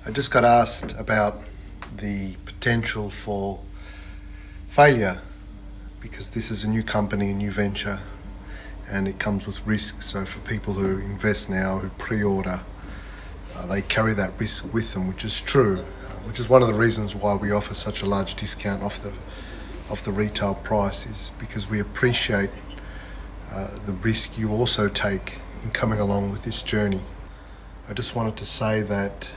I just got asked about the potential for failure because this is a new company, a new venture, and it comes with risk. So for people who invest now, who pre-order, they carry that risk with them, which is true, which is one of the reasons why we offer such a large discount off the retail price, is because we appreciate the risk you also take in coming along with this journey. I just wanted to say that,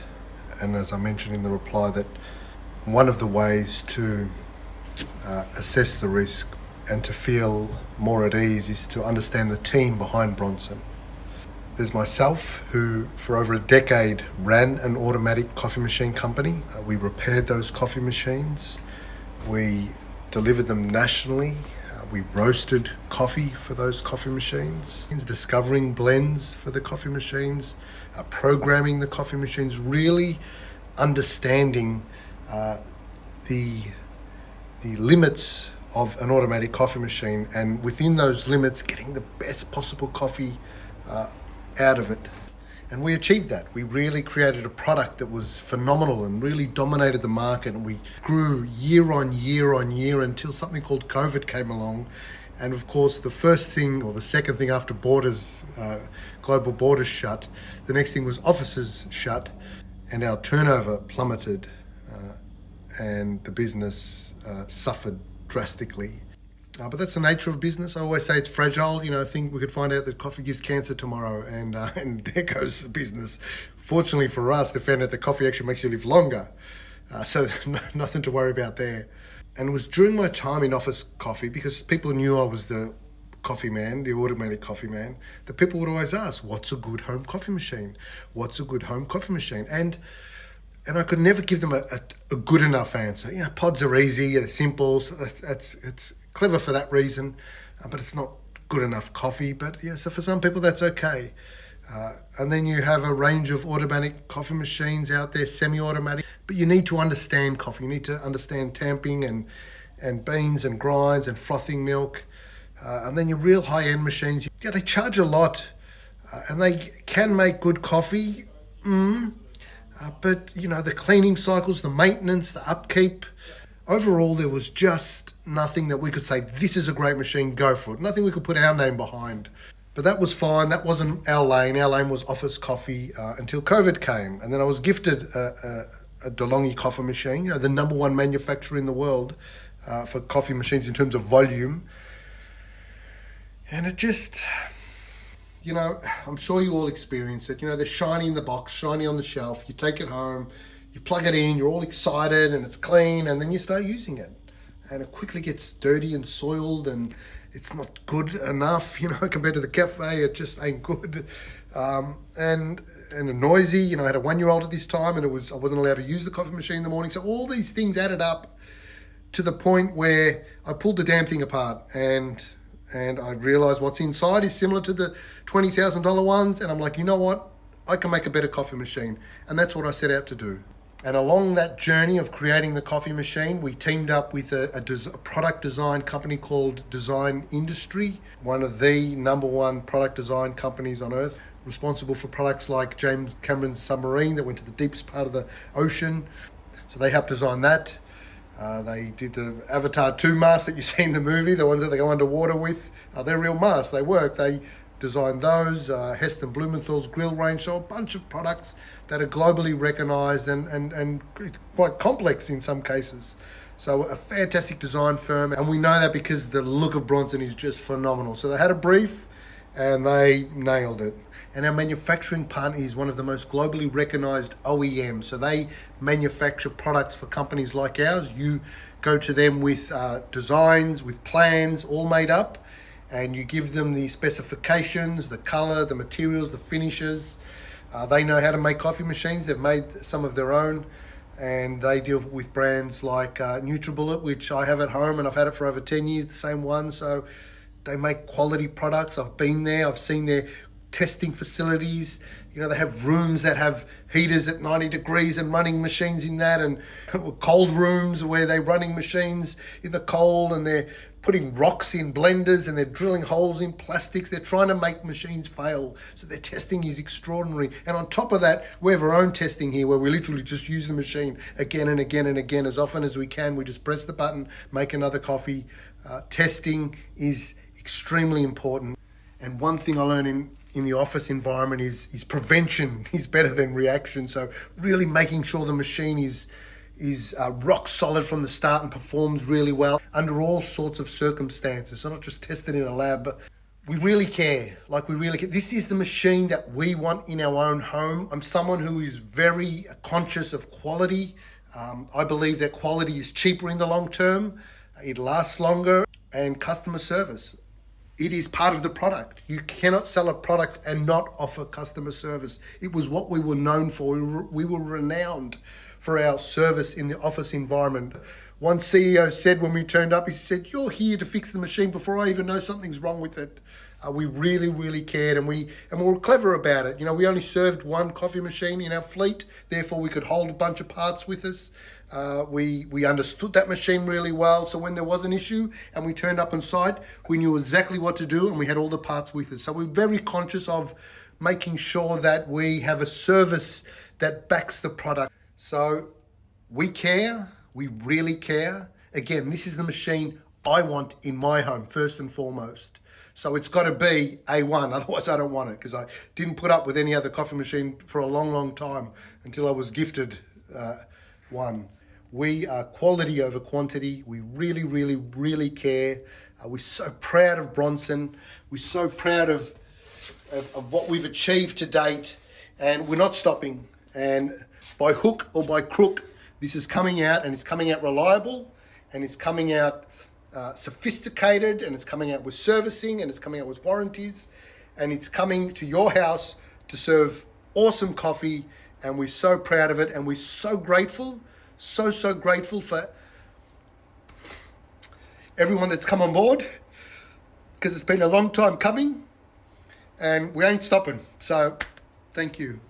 and as I mentioned in the reply, that one of the ways to assess the risk and to feel more at ease is to understand the team behind Bronson. There's myself, who for over a decade ran an automatic coffee machine company. We repaired those coffee machines. We delivered them nationally. We roasted coffee for those coffee machines, discovering blends for the coffee machines, programming the coffee machines, really understanding the limits of an automatic coffee machine, and within those limits getting the best possible coffee out of it. And we achieved that. We really created a product that was phenomenal and really dominated the market, and we grew year on year on year until something called COVID came along. And of course, the first thing or the second thing after borders, global borders shut, the next thing was offices shut, and our turnover plummeted, and the business suffered drastically. But that's the nature of business. I always say it's fragile. I think we could find out that coffee gives cancer tomorrow, and there goes the business. Fortunately for us, they found out that coffee actually makes you live longer. So nothing to worry about there. And it was during my time in office coffee, because people knew I was the coffee man, the automatic coffee man, that people would always ask, what's a good home coffee machine? What's a good home coffee machine? And I could never give them a good enough answer. Pods are easy, they're simple, so it's clever for that reason, but it's not good enough coffee. But yeah, so for some people that's okay. And then you have a range of automatic coffee machines out there, semi-automatic, but you need to understand coffee. You need to understand tamping and beans and grinds and frothing milk. And then your real high-end machines, they charge a lot, and they can make good coffee. But the cleaning cycles, the maintenance, the upkeep, overall there was just nothing that we could say, this is a great machine, go for it. Nothing we could put our name behind. But that was fine. That wasn't our lane. Our lane was office coffee until COVID came. And then I was gifted a DeLonghi coffee machine, the number one manufacturer in the world for coffee machines in terms of volume. And it just, I'm sure you all experience it. They're shiny in the box, shiny on the shelf. You take it home, you plug it in, you're all excited and it's clean, and then you start using it. And it quickly gets dirty and soiled, and it's not good enough, compared to the cafe. It just ain't good. And noisy. I had a 1-year-old at this time, and I wasn't allowed to use the coffee machine in the morning. So all these things added up to the point where I pulled the damn thing apart, and I realized what's inside is similar to the $20,000 ones. And I'm like, you know what? I can make a better coffee machine. And that's what I set out to do. And along that journey of creating the coffee machine, we teamed up with a product design company called Design Industry, one of the number one product design companies on earth, responsible for products like James Cameron's submarine that went to the deepest part of the ocean. So they helped design that. They did the Avatar 2 masks that you see in the movie, the ones that they go underwater with. They're real masks, they work. They designed those, Heston Blumenthal's grill range, so a bunch of products that are globally recognized and quite complex in some cases. So a fantastic design firm, and we know that because the look of Bronson is just phenomenal. So they had a brief and they nailed it. And our manufacturing partner is one of the most globally recognized OEMs. So they manufacture products for companies like ours. You go to them with designs, with plans all made up, and you give them the specifications, the color, the materials, the finishes. They know how to make coffee machines. They've made some of their own, and they deal with brands like NutriBullet, which I have at home, and I've had it for over 10 years, the same one. So they make quality products. I've been there. I've seen their testing facilities. They have rooms that have heaters at 90 degrees and running machines in that, and cold rooms where they're running machines in the cold, and they're putting rocks in blenders and they're drilling holes in plastics. They're trying to make machines fail. So their testing is extraordinary. And on top of that, we have our own testing here where we literally just use the machine again and again and again as often as we can. We just press the button, make another coffee. Testing is extremely important. And one thing I learned in the office environment is prevention is better than reaction. So really making sure the machine is rock solid from the start and performs really well under all sorts of circumstances. So not just tested in a lab, but we really care. We really care. This is the machine that we want in our own home. I'm someone who is very conscious of quality. I believe that quality is cheaper in the long term. It lasts longer. And customer service. It is part of the product. You cannot sell a product and not offer customer service. It was what we were known for. We were renowned for our service in the office environment. One CEO said when we turned up, he said, "You're here to fix the machine before I even know something's wrong with it." We really, really cared, and we were clever about it. We only served one coffee machine in our fleet, therefore we could hold a bunch of parts with us. We understood that machine really well, so when there was an issue and we turned up on site, we knew exactly what to do and we had all the parts with us. So we're very conscious of making sure that we have a service that backs the product. So we care, we really care. Again, this is the machine I want in my home, first and foremost. So it's got to be A1, otherwise I don't want it, because I didn't put up with any other coffee machine for a long, long time until I was gifted one. We are quality over quantity. We really, really, really care. We're so proud of Bronson. We're so proud of what we've achieved to date, and we're not stopping. And by hook or by crook, this is coming out, and it's coming out reliable, and it's coming out sophisticated, and it's coming out with servicing, and it's coming out with warranties, and it's coming to your house to serve awesome coffee. And we're so proud of it, and we're so grateful, so grateful for everyone that's come on board, because it's been a long time coming and we ain't stopping. So thank you.